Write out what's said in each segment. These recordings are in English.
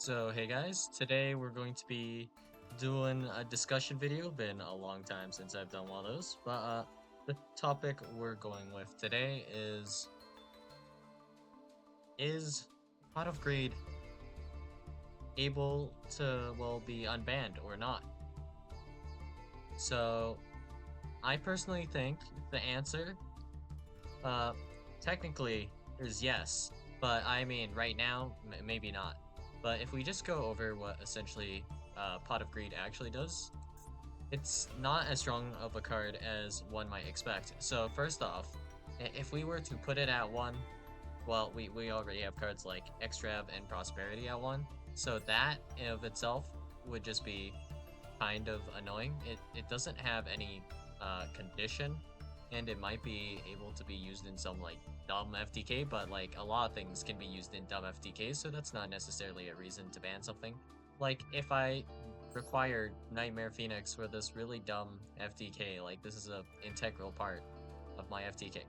So, hey guys, today we're going to be doing a discussion video. Been a long time since I've done one of those, but the topic we're going with today is Pot of Greed able to, well, be unbanned or not? So, I personally think the answer, uh, technically is yes, but I mean, right now, maybe not. But if we just go over what essentially Pot of Greed actually does, it's not as strong of a card as one might expect. So first off, if we were to put it at 1, well, we already have cards like Extrav and Prosperity at 1. So that in of itself would just be kind of annoying. It doesn't have any condition, and it might be able to be used in some like dumb FTK, but like a lot of things can be used in dumb FTK, so that's not necessarily a reason to ban something. Like if I require Nightmare Phoenix for this really dumb FTK, like this is a integral part of my FTK.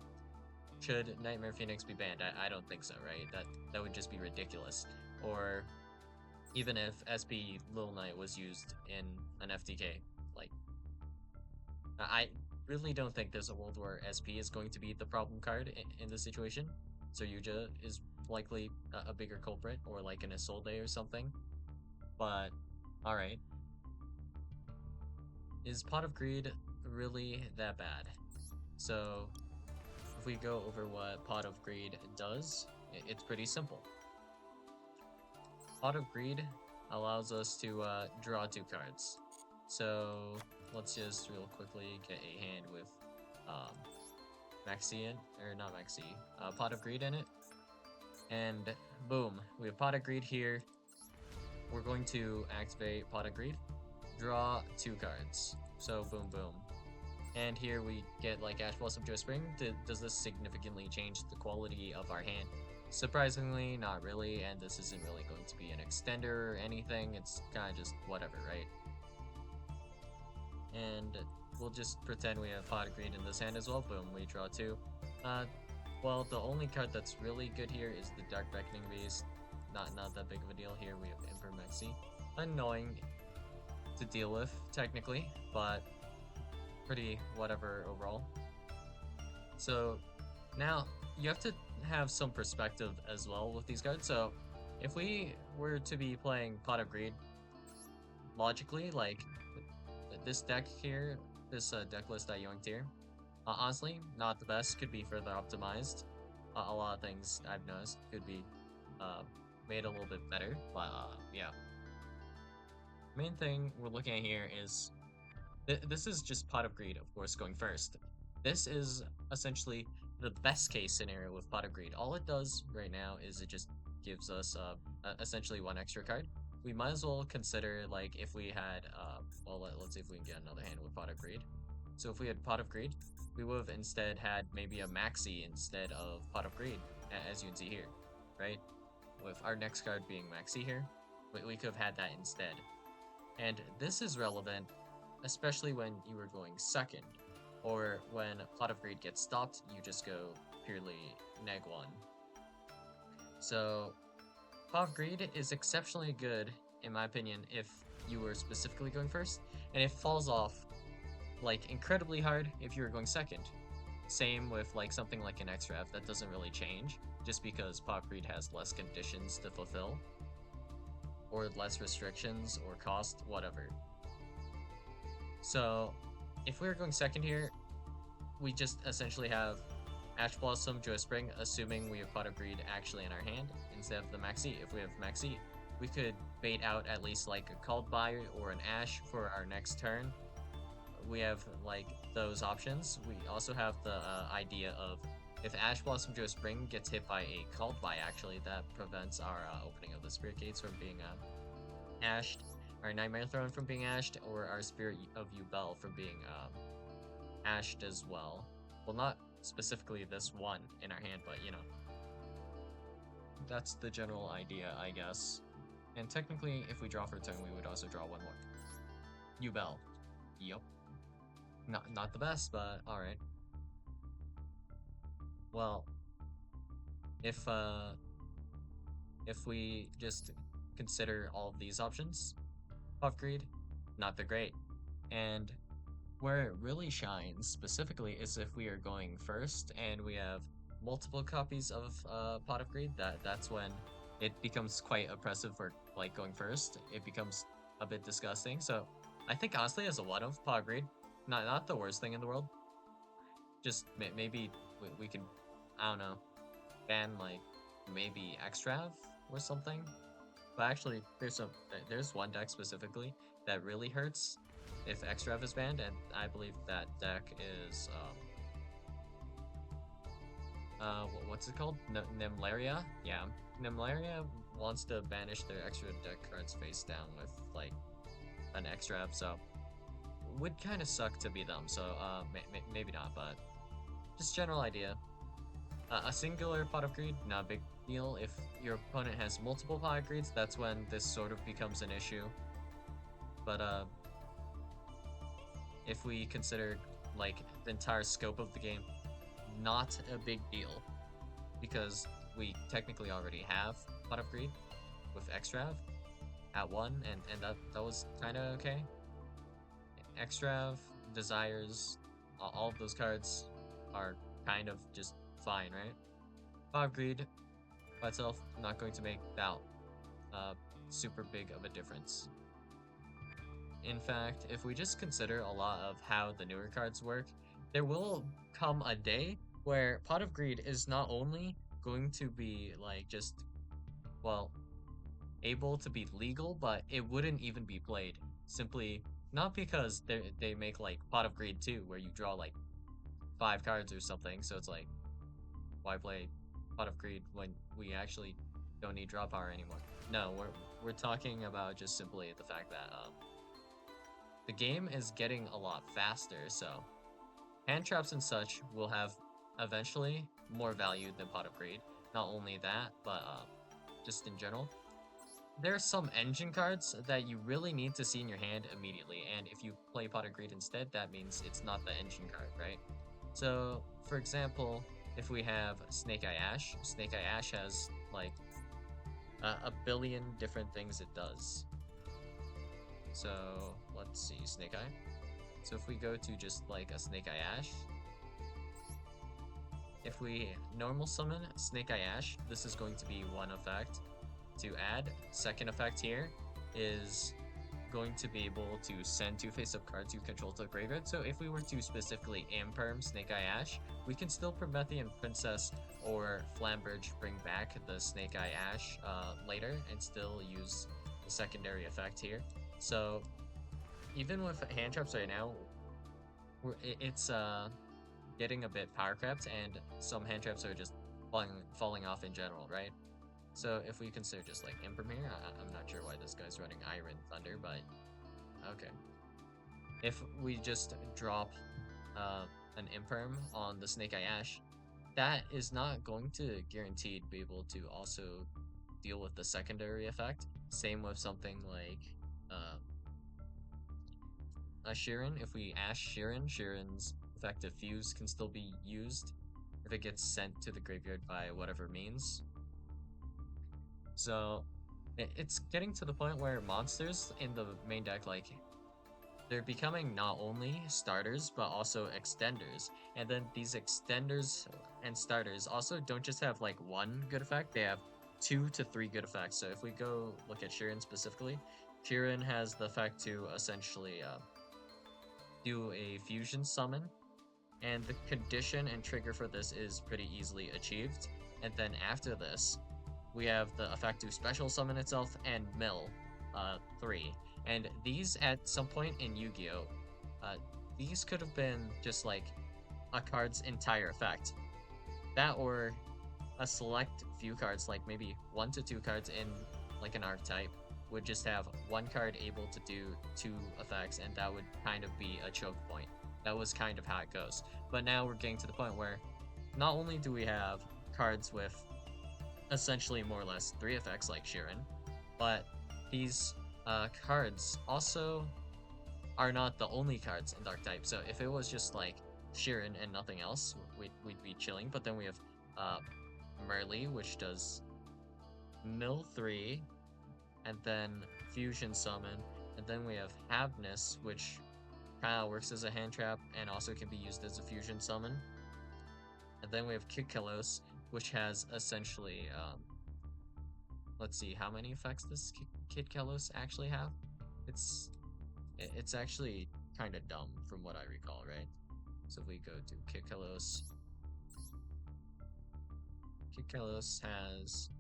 Should Nightmare Phoenix be banned? I don't think so, right? That would just be ridiculous. Or even if SP Little Knight was used in an FTK, like I really don't think there's a world where SP is going to be the problem card in this situation. So Yuja is likely a bigger culprit, or like an Isolde or something. But alright. Is Pot of Greed really that bad? So if we go over what Pot of Greed does, it's pretty simple. Pot of Greed allows us to draw 2 cards. So let's just real quickly get a hand with um, Maxi in, or not Maxi, Pot of Greed in it. And boom, we have Pot of Greed here. We're going to activate Pot of Greed, draw 2 cards. So boom, boom. And here we get like Ash Blossom Joe Spring. Does this significantly change the quality of our hand? Surprisingly, not really, and this isn't really going to be an extender or anything. It's kind of just whatever, right? And we'll just pretend we have Pot of Greed in this hand as well. Boom, we draw 2. Well, the only card that's really good here is the Dark Beckoning Beast. Not that big of a deal here. We have Emperor Mexi. Annoying to deal with, technically, but pretty whatever overall. So now you have to have some perspective as well with these cards. So if we were to be playing Pot of Greed, logically, like this deck here, this deck list I yoinked here, honestly, not the best. Could be further optimized. A lot of things I've noticed could be uh, made a little bit better, but yeah. Main thing we're looking at here is this is just Pot of Greed, of course, going first. This is essentially the best case scenario with Pot of Greed. All it does right now is it just gives us essentially 1 extra card. We might as well consider like if we had well let's see if we can get another hand with Pot of Greed. So if we had Pot of Greed, we would have instead had maybe a Maxi instead of Pot of Greed, as you can see here, right? With our next card being Maxi here, we could have had that instead. And this is relevant, especially when you were going second, or when Pot of Greed gets stopped, you just go purely neg 1. So Pot of Greed is exceptionally good, in my opinion, if you were specifically going first, and it falls off like incredibly hard if you were going second. Same with like something like an X-Rev, that doesn't really change, just because Pot of Greed has less conditions to fulfill, or less restrictions, or cost, whatever. So if we were going second here, we just essentially have Ash Blossom, Joy Spring, assuming we have Pot of Greed actually in our hand instead of the Maxi. If we have Maxi, we could bait out at least like a Called By or an Ash for our next turn. We have like those options. We also have the idea of if Ash Blossom Joy Spring gets hit by a Called By, actually, that prevents our opening of the Spirit Gates from being ashed, our Nightmare Throne from being ashed, or our Spirit of Yubel from being ashed as well. Well, not specifically this one in our hand, but you know. That's the general idea, I guess. And technically, if we draw for a turn, we would also draw 1 more. Yubel. Yup. Not the best, but alright. Well, if we just consider all of these options, Puff Greed, not that great. And where it really shines specifically is if we are going first and we have multiple copies of Pot of Greed. That's when it becomes quite oppressive for like going first. It becomes a bit disgusting. So I think honestly, as a one of Pot of Greed, not the worst thing in the world. Just maybe we could, I don't know, ban like maybe Extrav or something. But actually, there's one deck specifically that really hurts if Extrav is banned, and I believe that deck is what's it called? Nimlaria? Yeah, Nimlaria wants to banish their extra deck cards face down with like an Extrav, so would kind of suck to be them. So maybe not, but just general idea. A singular Pot of Greed, not a big deal. If your opponent has multiple Pot of Greeds, that's when this sort of becomes an issue. But if we consider like the entire scope of the game, not a big deal because we technically already have Pot of Greed with Extrav at 1, and that was kind of okay. Extrav, Desires, all of those cards are kind of just fine, right? Pot of Greed by itself not going to make that super big of a difference. In fact, if we just consider a lot of how the newer cards work, there will come a day where Pot of Greed is not only going to be like just, well, able to be legal, but it wouldn't even be played. Simply not because they make like Pot of Greed 2 where you draw like 5 cards or something, so it's like, why play Pot of Greed when we actually don't need draw power anymore? No, we're talking about just simply the fact that the game is getting a lot faster, so hand traps and such will have eventually more value than Pot of Greed. Not only that, but just in general. There are some engine cards that you really need to see in your hand immediately, and if you play Pot of Greed instead, that means it's not the engine card, right? So, for example, if we have Snake Eye Ash has like a billion different things it does. So, let's see, Snake Eye. So if we go to just like a Snake Eye Ash, if we normal summon Snake Eye Ash, this is going to be one effect to add. Second effect here is going to be able to send 2 face-up cards you control to the graveyard. So if we were to specifically imperm Snake Eye Ash, we can still Promethean Princess or Flamberge bring back the Snake Eye Ash later and still use the secondary effect here. So even with hand traps right now, it's getting a bit power crept, and some hand traps are just falling off in general, right? So if we consider just like Imperm here, I'm not sure why this guy's running Iron Thunder, but okay. If we just drop an Imperm on the Snake Eye Ash, that is not going to guaranteed be able to also deal with the secondary effect. Same with something like a Sheeran. If we Ash Sheeran, Sheeran's effective fuse can still be used if it gets sent to the graveyard by whatever means. So it's getting to the point where monsters in the main deck, like, they're becoming not only starters but also extenders. And then these extenders and starters also don't just have like one good effect, they have 2 to 3 good effects. So if we go look at Sheeran specifically, Sheeran has the effect to essentially do a fusion summon, and the condition and trigger for this is pretty easily achieved. And then after this, we have the effect to special summon itself and mill 3. And these at some point in Yu-Gi-Oh! These could have been just like a card's entire effect. That or a select few cards, like maybe 1 to 2 cards in like an archetype, would just have one card able to do 2 effects, and that would kind of be a choke point. That was kind of how it goes. But now we're getting to the point where not only do we have cards with essentially more or less 3 effects like Sheeran, but these cards also are not the only cards in Dark type. So if it was just like Sheeran and nothing else, we'd be chilling. But then we have Merly, which does mill 3, and then Fusion Summon, and then we have Havness, which kind of works as a hand trap and also can be used as a Fusion Summon. And then we have Kikkelos, which has essentially, let's see, how many effects does Kikkelos actually have? It's it's actually kind of dumb from what I recall, right? So if we go to Kikkelos, Kikkelos has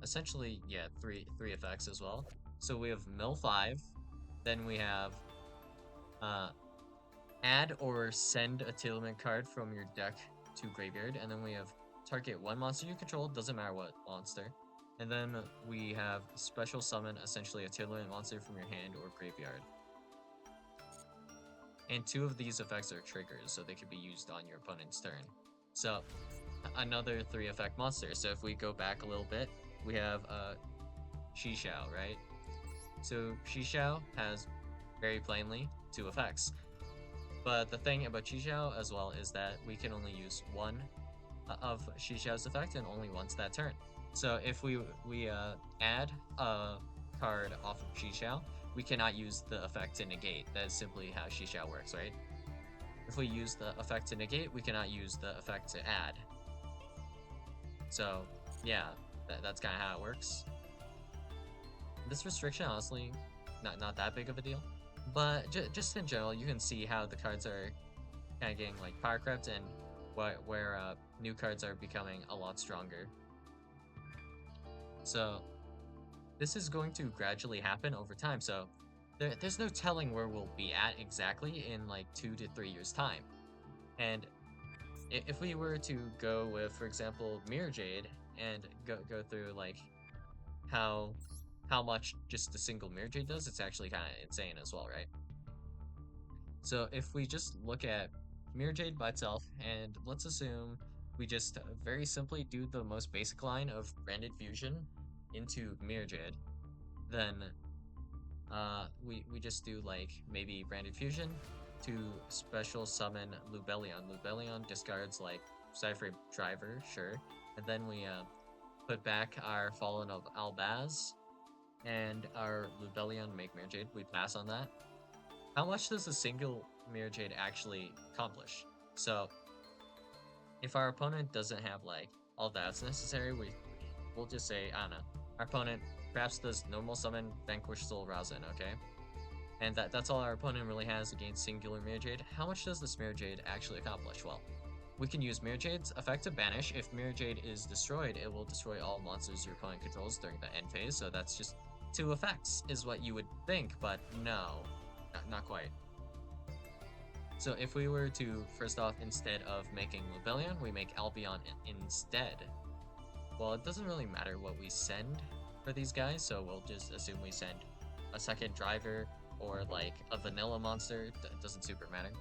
essentially, yeah, three effects as well. So we have Mill 5, then we have uh, add or send a Tillerman card from your deck to graveyard, and then we have target one monster you control, doesn't matter what monster. And then we have special summon essentially a Tillerman monster from your hand or graveyard. And two of these effects are triggers, so they can be used on your opponent's turn. So another 3 effect monster. So if we go back a little bit, we have Shishao, right? So Shishao has very plainly 2 effects. But the thing about Shishao as well is that we can only use one of Shishao's effect and only once that turn. So if we add a card off of Shishao, we cannot use the effect to negate. That is simply how Shishao works, right? If we use the effect to negate, we cannot use the effect to add. So yeah, that's kind of how it works. This restriction, honestly, not that big of a deal. But just in general, you can see how the cards are kind of getting like power crept and where new cards are becoming a lot stronger. So this is going to gradually happen over time. So there's no telling where we'll be at exactly in like 2 to 3 years time. And if we were to go with, for example, Mirror Jade and go through like how much just a single Mirror Jade does, it's actually kind of insane as well, right? So if we just look at Mirror Jade by itself, and let's assume we just very simply do the most basic line of Branded Fusion into Mirror Jade, then we just do like maybe Branded Fusion to special summon Lubellion. Lubellion discards like Cypher Driver, sure, and then we put back our Fallen of Albaz and our Lubellion make Mirror Jade. We pass on that. How much does a single Mirror Jade actually accomplish? So, if our opponent doesn't have like all that's necessary, we'll just say, I don't know, our opponent perhaps does normal summon Vanquish Soul Razin, okay? And that's all our opponent really has against singular Mirror Jade. How much does this Mirror Jade actually accomplish? Well, we can use Mirror Jade's effect to banish. If Mirror Jade is destroyed, it will destroy all monsters your opponent controls during the end phase, so that's just 2 effects, is what you would think, but no. Not quite. So if we were to, first off, instead of making Lubellion, we make Albion instead. Well, it doesn't really matter what we send for these guys, so we'll just assume we send a second driver or like a vanilla monster. It doesn't super matter.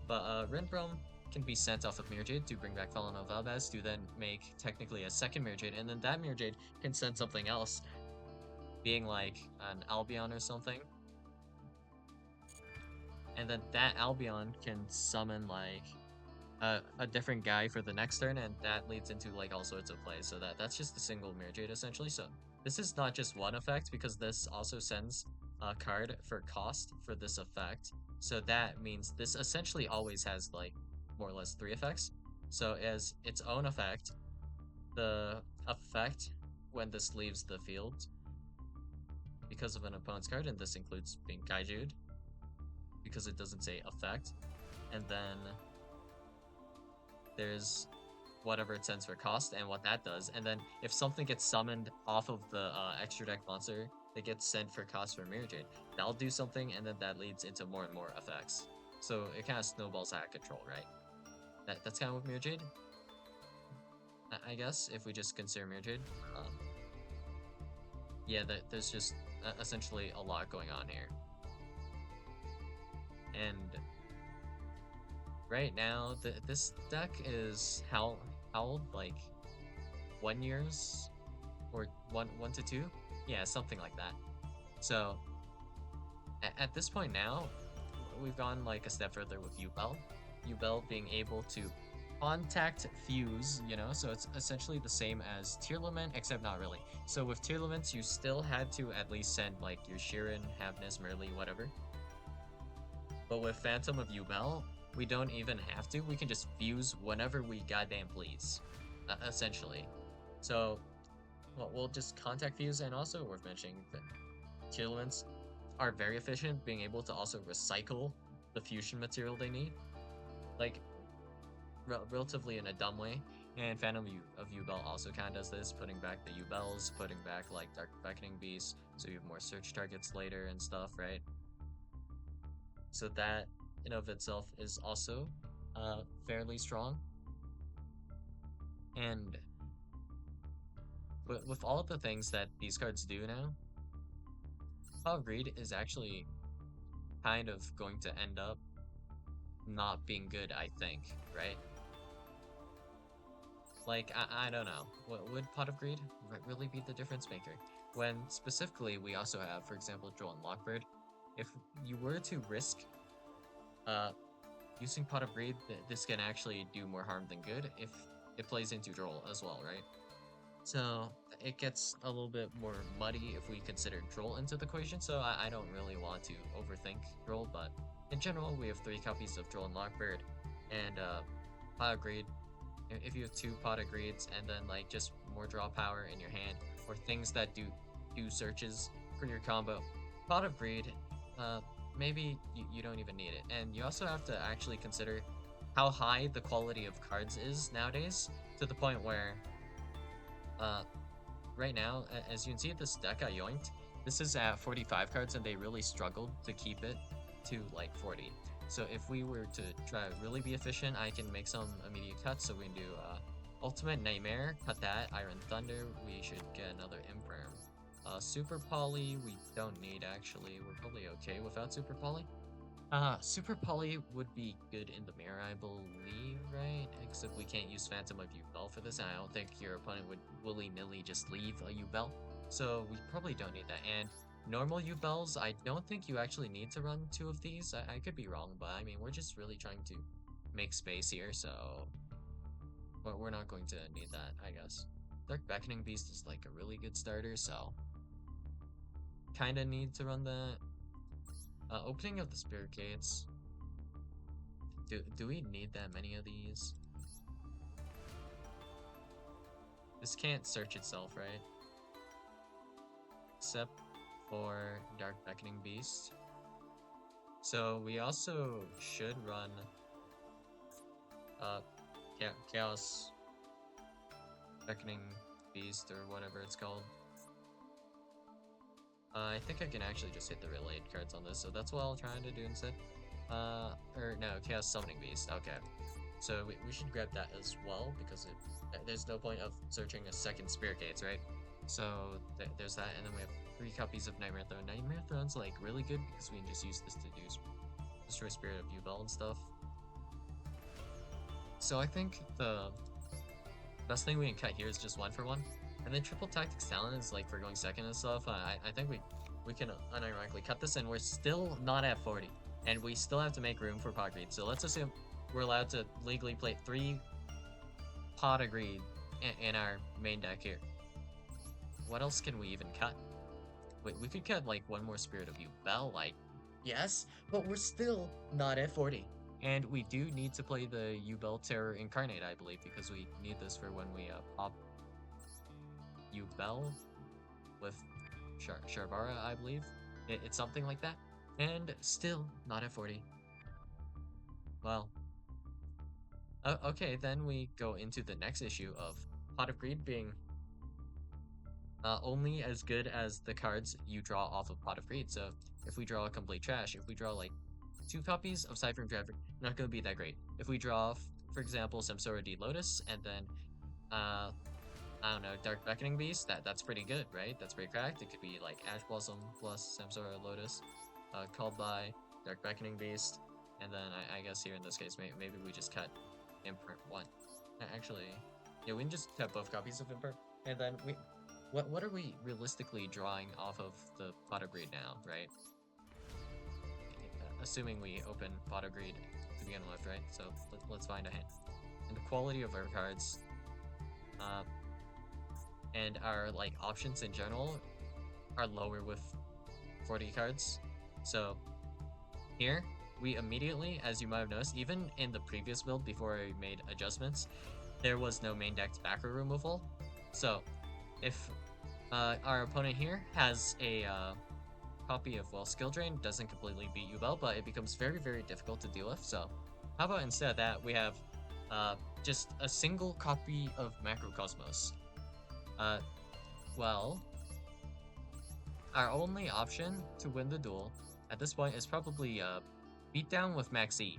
But Renbrom can be sent off of Mirror Jade to bring back Fallen of Albaz to then make technically a second Mirror Jade, and then that Mirror Jade can send something else, being like an Albion or something. And then that Albion can summon like a different guy for the next turn, and that leads into like all sorts of plays. So that's just a single Mirror Jade essentially. So this is not just one effect, because this also sends a card for cost for this effect. So that means this essentially always has like more or less 3 effects. So as its own effect, the effect when this leaves the field because of an opponent's card, and this includes being Kaiju'd, because it doesn't say effect, and then there's whatever it sends for cost and what that does, and then if something gets summoned off of the extra deck monster that gets sent for cost for Mirror Jade, that'll do something, and then that leads into more and more effects. So it kind of snowballs out of control, right? That's kind of with Mirror Jade, I guess, if we just consider Mirror Jade. Yeah, there's just essentially a lot going on here. And right now, this deck is how old? Like 1 years or one to 2? Yeah, something like that. So at this point now, we've gone like a step further with Yubel. Yubel being able to contact fuse, you know, so it's essentially the same as Tear Lament, except not really. So with Tear Laments, you still had to at least send like your Sheeran, Havness, Merly, whatever. But with Phantom of Yubel, we don't even have to. We can just fuse whenever we goddamn please, essentially. So well, we'll just contact fuse, and also worth mentioning that Tear Laments are very efficient, being able to also recycle the fusion material they need. Like, relatively in a dumb way. And Phantom of Yubel also kind of does this, putting back the Yubels, putting back like Dark Beckoning Beast, so you have more search targets later and stuff, right? So that in of itself is also fairly strong. And with all of the things that these cards do now, Power Greed is actually kind of going to end up not being good, I think, right? Like, I don't know. Would Pot of Greed really be the difference maker? When specifically we also have, for example, Joel and Lockbird. If you were to risk uh, using Pot of Greed, this can actually do more harm than good if it plays into Droll as well, right? So it gets a little bit more muddy if we consider Droll into the equation, so I don't really want to overthink Droll, but in general, we have 3 copies of Droll and Lockbird, and Pot of Greed. If you have 2 Pot of Greeds and then like just more draw power in your hand, or things that do searches for your combo, Pot of Greed, maybe you don't even need it. And you also have to actually consider how high the quality of cards is nowadays, to the point where uh, right now, as you can see, this deck got yoinked. This is at 45 cards, and they really struggled to keep it to like 40. So if we were to try to really be efficient, I can make some immediate cuts. So we can do Ultimate Nightmare, cut that. Iron Thunder, we should get another Imperm. Super Poly, we don't need actually. We're probably okay without Super Poly. Super Poly would be good in the mirror, I believe, right? Except we can't use Phantom of Yubel for this, and I don't think your opponent would willy-nilly just leave a Yubel. So we probably don't need that. And normal Yubels, I don't think you actually need to run 2 of these. I could be wrong, but I mean, we're just really trying to make space here, so we're not going to need that, I guess. Dark Beckoning Beast is like a really good starter, so kinda need to run that. Opening of the Spirit Gates. Do we need that many of these? This can't search itself, right? Except for Dark Beckoning Beast. So we also should run uh Chaos Beckoning Beast or whatever it's called. I think I can actually just hit the relayed cards on this, so that's what I'll try to do instead. Or no, Chaos Summoning Beast. Okay. So we should grab that as well, because there's no point of searching a second Spirit Gates, right? So there's that, and then we have 3 copies of Nightmare Throne. Nightmare Throne's like really good because we can just use this to destroy Spirit of Yubel and stuff. So I think the best thing we can cut here is just 1 for 1. And then Triple Tactics Talent is like for going second and stuff. I think we can unironically cut this, and we're still not at 40. And we still have to make room for Pot Greed. So let's assume we're allowed to legally play 3 Pot of Greed in our main deck here. What else can we even cut? Wait, we could cut like 1 more Spirit of Yubel, like, yes, but we're still not at 40. And we do need to play the Yubel Terror Incarnate, I believe, because we need this for when we pop Yubel with Sharvara, I believe. It's something like that. And still not at 40. Well, okay, then we go into the next issue of Pot of Greed being only as good as the cards you draw off of Pot of Greed. So if we draw a complete trash, if we draw like 2 copies of Cypher and Traffic, not going to be that great. If we draw, for example, Samsora D Lotus, and then I don't know, Dark Beckoning Beast, that's pretty good, right? That's pretty cracked. It could be like Ash Blossom plus Samsora Lotus, called by Dark Beckoning Beast, and then I guess here in this case, maybe we just cut Imprint 1. Actually, yeah, we can just cut both copies of Imprint, and then what are we realistically drawing off of the Pot of Greed now, right? Assuming we open Pot of Greed to begin with, right? So let's find a hand. and the quality of our cards, uh, and our like options in general are lower with 40 cards. So here, we immediately, as you might have noticed, even in the previous build before I made adjustments, there was no main decked backer removal. So if our opponent here has a copy of, well, Skill Drain doesn't completely beat Yubel, but it becomes very, very difficult to deal with. So how about instead of that, we have just a single copy of Macrocosmos. Uh, well, our only option to win the duel at this point is probably beatdown with Maxi.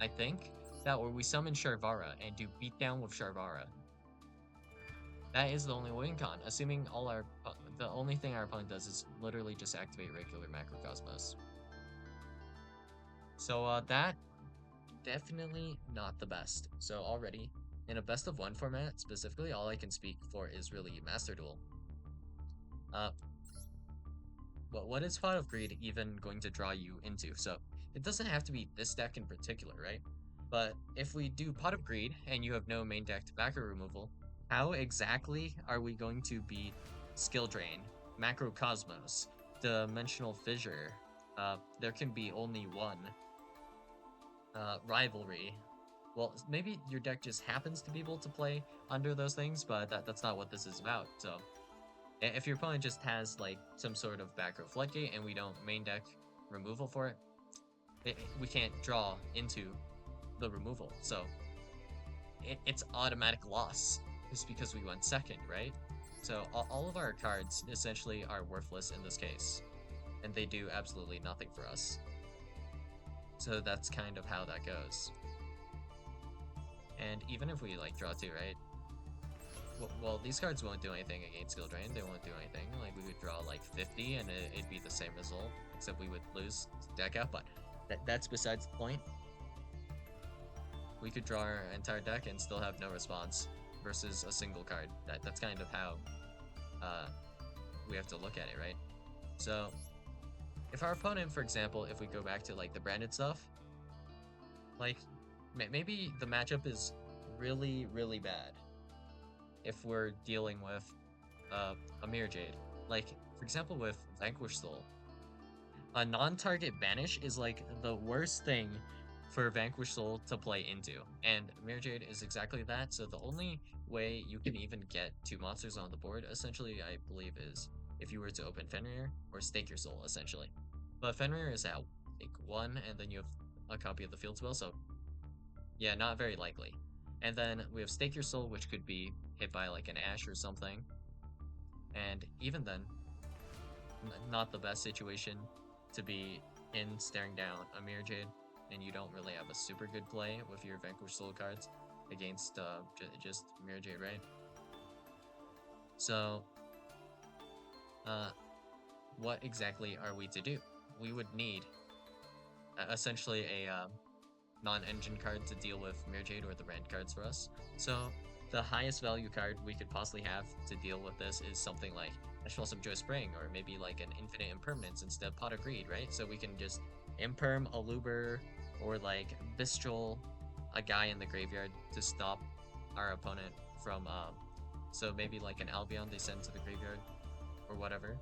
I think that, or we summon Sharvara and do beatdown with Sharvara. That is the only win con, assuming the only thing our opponent does is literally just activate regular Macrocosmos. So that definitely not the best. So already in a best of one format specifically, all I can speak for is really Master Duel. But what is Pot of Greed even going to draw you into? So it doesn't have to be this deck in particular, right? But if we do Pot of Greed and you have no main decked backer removal, how exactly are we going to beat Skill Drain, Macrocosmos, Dimensional Fissure? There can be only one. Rivalry. Well, maybe your deck just happens to be able to play under those things, but that's not what this is about. So if your opponent just has like some sort of back row floodgate and we don't main deck removal for it, we can't draw into the removal. So it's automatic loss just because we went second, right? So all of our cards essentially are worthless in this case, and they do absolutely nothing for us. So that's kind of how that goes. And even if we like draw two, right? Well, these cards won't do anything against Skill Drain. They won't do anything. Like, we would draw like 50 and it'd be the same result, except we would lose deck out, but that's besides the point. We could draw our entire deck and still have no response versus a single card. That's kind of how we have to look at it, right? So if our opponent, for example, if we go back to like the branded stuff, like maybe the matchup is really, really bad if we're dealing with a Mirror Jade. Like, for example, with Vanquish Soul, a non-target banish is like the worst thing for Vanquish Soul to play into, and Mirror Jade is exactly that. So the only way you can even get two monsters on the board, essentially, I believe, is if you were to open Fenrir or Stake Your Soul, essentially. But Fenrir is at like 1, and then you have a copy of the field spell, so yeah, not very likely. And then we have Stake Your Soul, which could be hit by like an Ash or something. And even then, not the best situation to be in staring down a Mirror Jade, and you don't really have a super good play with your Vanquish Soul cards against just Mirror Jade, right? So, what exactly are we to do? We would need essentially a non-engine card to deal with Mirror Jade or the rand cards for us. So the highest value card we could possibly have to deal with this is something like Ashwell Subjoy Spring, or maybe like an Infinite Impermanence instead of Pot of Greed, right? So we can just Imperm a Luber or like Bistral a guy in the graveyard to stop our opponent from so maybe like an Albion they send to the graveyard or whatever.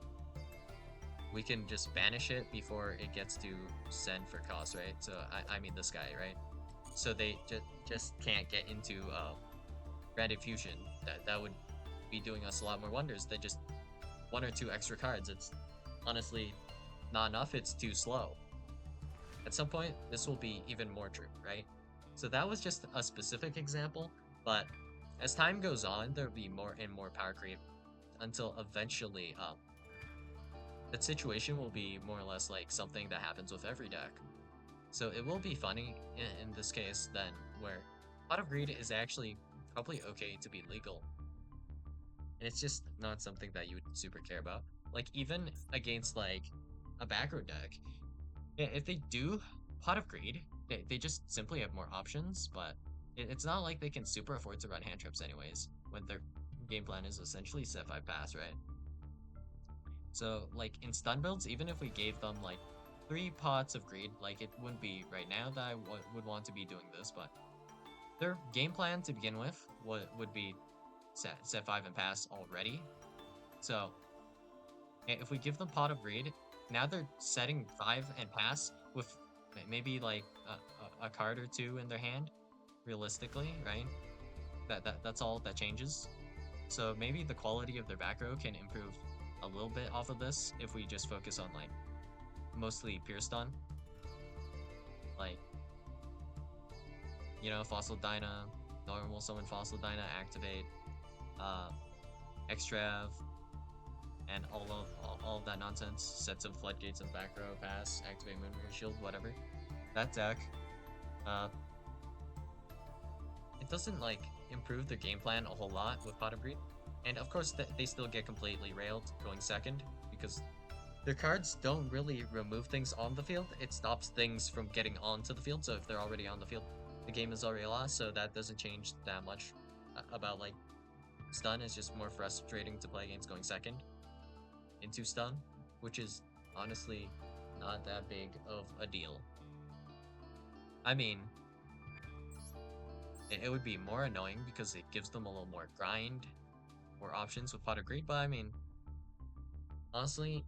We can just banish it before it gets to send for cost, right? So I mean this guy, right? So they just can't get into Branded Fusion. That would be doing us a lot more wonders than just 1 or 2 extra cards. It's honestly not enough. It's too slow. At some point, this will be even more true, right? So that was just a specific example, but as time goes on, there'll be more and more power creep until eventually that situation will be more or less like something that happens with every deck. So it will be funny in this case then, where Pot of Greed is actually probably okay to be legal. And it's just not something that you would super care about. Like, even against like a back row deck, if they do Pot of Greed, they just simply have more options, but it's not like they can super afford to run hand traps anyways, when their game plan is essentially set 5 pass, right? So, like, in stun builds, even if we gave them, like, 3 pots of greed, like, it wouldn't be right now that I would want to be doing this, but their game plan to begin with would be set 5 and pass already. So if we give them Pot of Greed, now they're setting 5 and pass with maybe like a card or two in their hand, realistically, right? That's all that changes. So maybe the quality of their back row can improve a little bit off of this if we just focus on like mostly pure stun, like Fossil Dyna, normal summon Fossil Dyna, activate, uh, Extrav, and all of that nonsense. Set some floodgates in the back row, pass, activate Moonmirror Shield, whatever. That deck, uh, it doesn't like improve their game plan a whole lot with Pot of Greed, and of course they still get completely railed going second because their cards don't really remove things on the field. It stops things from getting onto the field. So if they're already on the field, the game is already lost. So that doesn't change that much about like stun. It's just more frustrating to play against going second into stun, which is honestly not that big of a deal. I mean, it would be more annoying because it gives them a little more grind, more options with Pot of Greed. But I mean, honestly,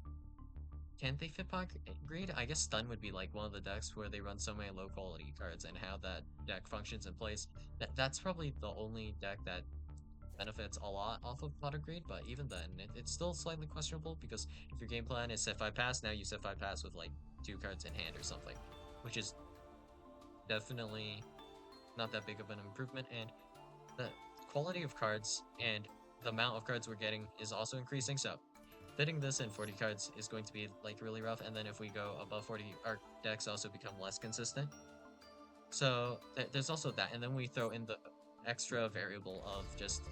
can't they fit Pot Greed? I guess Stun would be like one of the decks where they run so many low quality cards, and how that deck functions and plays. That's probably the only deck that benefits a lot off of Pot of Greed, but even then, it's still slightly questionable because if your game plan is set 5 pass, now you set 5 pass with like 2 cards in hand or something, which is definitely not that big of an improvement, and the quality of cards and the amount of cards we're getting is also increasing, so fitting this in 40 cards is going to be like really rough, and then if we go above 40, our decks also become less consistent. So there's also that, and then we throw in the extra variable of just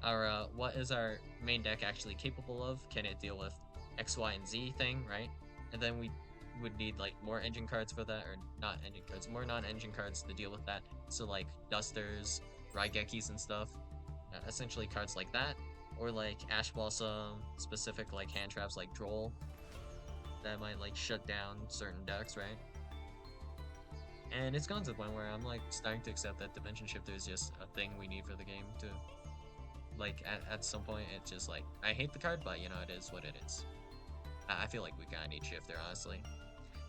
our what is our main deck actually capable of? Can it deal with X, Y, and Z thing, right? And then we would need like more engine cards for that, or not engine cards, more non-engine cards to deal with that. So like Dusters, Raigekis and stuff, essentially cards like that, or like Ash Blossom, specific like hand traps like Droll that might like shut down certain decks, right? And it's gone to the point where I'm like starting to accept that Dimension Shifter is just a thing we need for the game to like at some point. It's just like I hate the card, but it is what it is. I feel like we kind of need Shifter, honestly,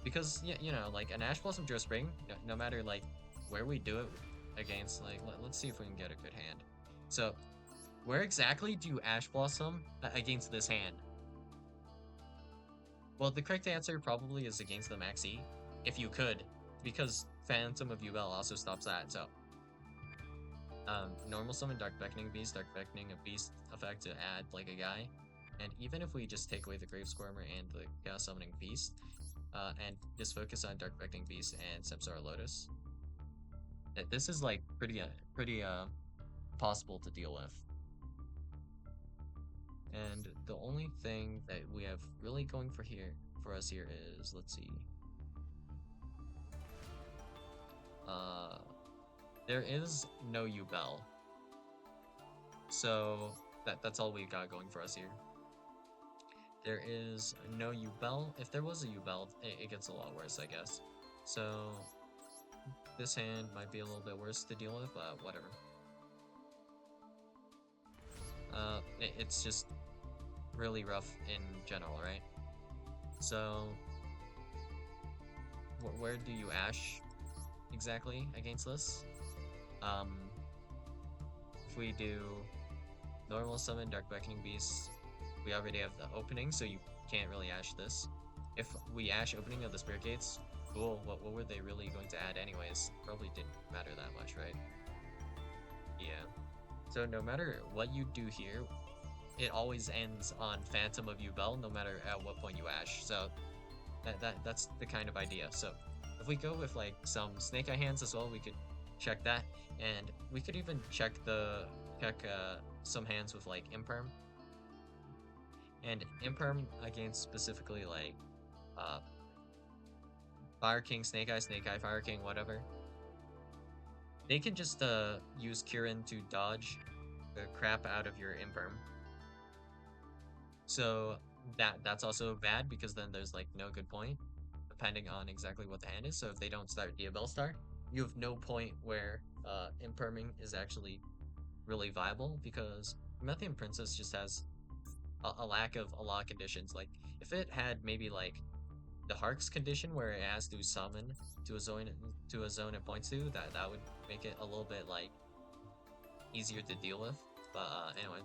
because like an Ash Blossom Drill Spring, no matter like where we do it against, like let's see if we can get a good hand. So where exactly do you Ash Blossom against this hand? Well, the correct answer probably is against the Maxi, if you could, because Phantom of Yubel also stops that. So normal summon Dark Beckoning Beast, Dark Beckoning a Beast effect to add like a guy. And even if we just take away the Grave Squirmer and the Chaos Summoning Beast, and just focus on Dark Beckoning Beast and Samsara Lotus, this is like pretty possible to deal with. And the only thing that we have really going for us here is, let's see. There is no Yubel. So that's all we got going for us here. There is no Yubel. If there was a Yubel, it gets a lot worse, I guess. So this hand might be a little bit worse to deal with, but whatever. It's just really rough in general, right? So where do you Ash exactly against this? If we do normal summon Dark Beckoning Beast, we already have the opening, so you can't really Ash this. If we Ash opening of the Spirit Gates, cool, what were they really going to add anyways? Probably didn't matter that much, right? Yeah. So no matter what you do here, it always ends on Phantom of Yubel, no matter at what point you Ash. So that's the kind of idea. So if we go with like some Snake Eye hands as well, we could check that, and we could even check some hands with like Imperm. And Imperm against specifically like Fire King, Snake Eye, Fire King, whatever. They can just use Kirin to dodge the crap out of your Imperm. So that's also bad because then there's like no good point, depending on exactly what the hand is. So if they don't start Diabell Star, you have no point where imperming is actually really viable, because Promethean Princess just has a lack of a lot of conditions. Like, if it had maybe like the Hark's condition where it has to summon to a zone it points to, that would make it a little bit like easier to deal with. But anyway,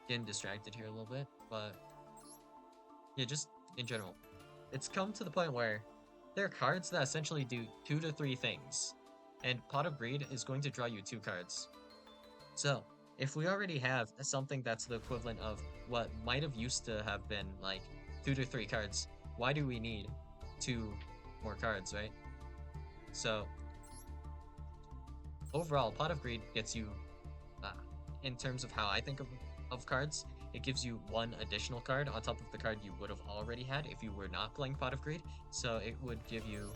getting distracted here a little bit. But yeah, just in general, it's come to the point where there are cards that essentially do 2 to 3 things, and Pot of Greed is going to draw you 2 cards. So, if we already have something that's the equivalent of what might have used to have been like 2 to 3 cards, why do we need 2 more cards, right? So, overall, Pot of Greed gets you, uh, in terms of how I think of cards, it gives you 1 additional card on top of the card you would have already had if you were not playing Pot of Greed. So, it would give you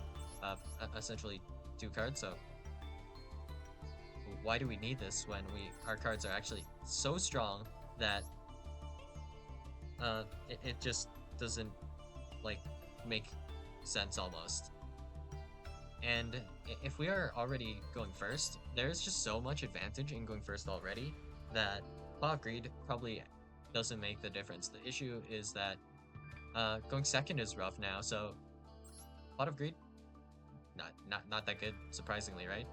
essentially 2 cards. So, why do we need this when our cards are actually so strong that it just doesn't like make sense almost? And if we are already going first, there's just so much advantage in going first already that Pot of Greed probably doesn't make the difference. The issue is that going second is rough now, so Pot of Greed, not that good, surprisingly, right?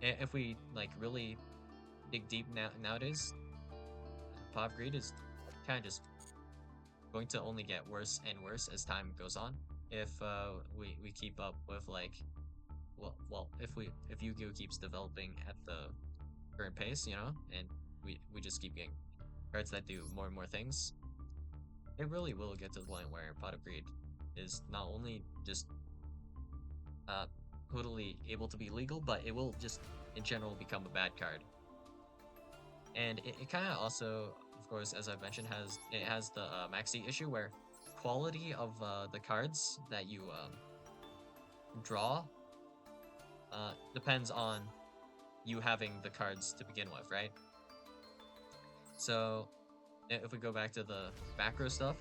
If we like really dig deep nowadays, Pot of Greed is kind of just going to only get worse and worse as time goes on. If we keep up with like, well, if Yu-Gi-Oh keeps developing at the current pace, and we just keep getting cards that do more and more things, it really will get to the point where Pot of Greed is not only just uh totally able to be legal, but it will just in general become a bad card. And it kind of also, of course, as I've mentioned, has the maxi issue where quality of the cards that you draw depends on you having the cards to begin with, right? So if we go back to the back row stuff,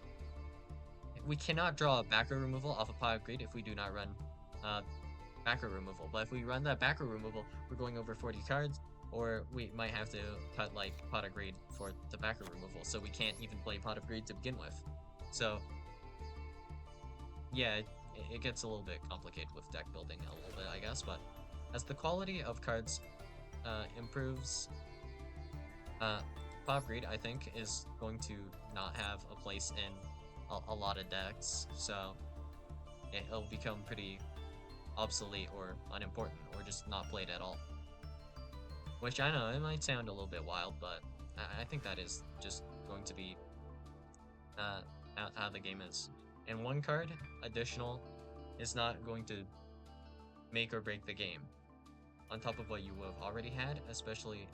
we cannot draw a back row removal off of Pot of Greed if we do not run back row removal. But if we run that back row removal, we're going over 40 cards, or we might have to cut like Pot of Greed for the back row removal, so we can't even play Pot of Greed to begin with. So yeah, it gets a little bit complicated with deck building a little bit, I guess. But as the quality of cards improves, Pot of Greed, I think, is going to not have a place in a lot of decks, so it'll become pretty obsolete or unimportant, or just not played at all. Which, I know, it might sound a little bit wild, but I think that is just going to be how the game is. And 1 card additional is not going to make or break the game, on top of what you would have already had, especially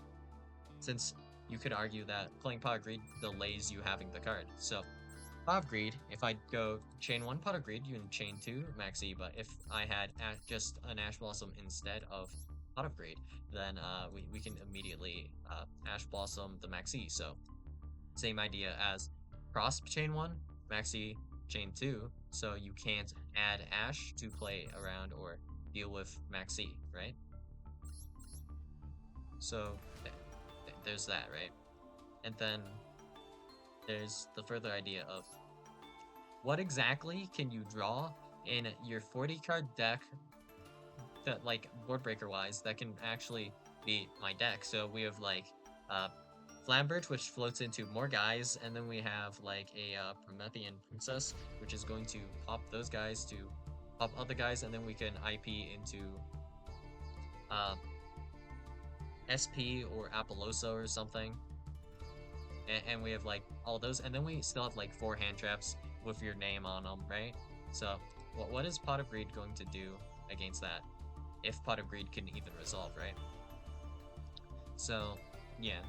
since you could argue that playing Pot of Greed delays you having the card. So, Pot of Greed, if I go chain 1 Pot of Greed, you can chain 2 Maxi, but if I had just an Ash Blossom instead of Pot of Greed, then we can immediately Ash Blossom the Maxi. So, same idea as Cross chain 1, Maxi chain 2, so you can't add Ash to play around or deal with Maxi, right? So, there's that, right? And then there's the further idea of what exactly can you draw in your 40 card deck that, like, board breaker wise, that can actually beat my deck. So we have like Flambert, which floats into more guys, and then we have like a Promethean Princess, which is going to pop those guys to pop other guys, and then we can IP into SP or Apollosa or something. And we have like all those, and then we still have like 4 hand traps with your name on them, right? So what is Pot of Greed going to do against that, if Pot of Greed can even resolve, right? So yeah,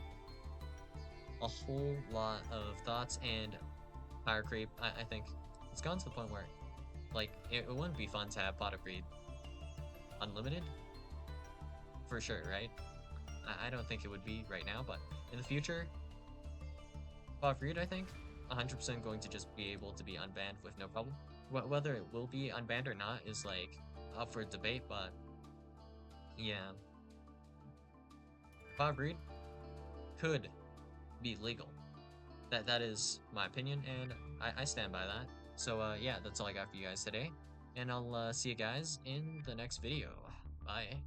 a whole lot of thoughts, and power creep. I think it's gone to the point where like it wouldn't be fun to have Pot of Greed unlimited for sure, right? I don't think it would be right now, but in the future, Pot of Greed, I think, 100% going to just be able to be unbanned with no problem. Whether it will be unbanned or not is like up for debate, but Yeah, pot breed could be legal. That is my opinion, and I stand by that. So yeah, that's all I got for you guys today, and I'll see you guys in the next video. Bye.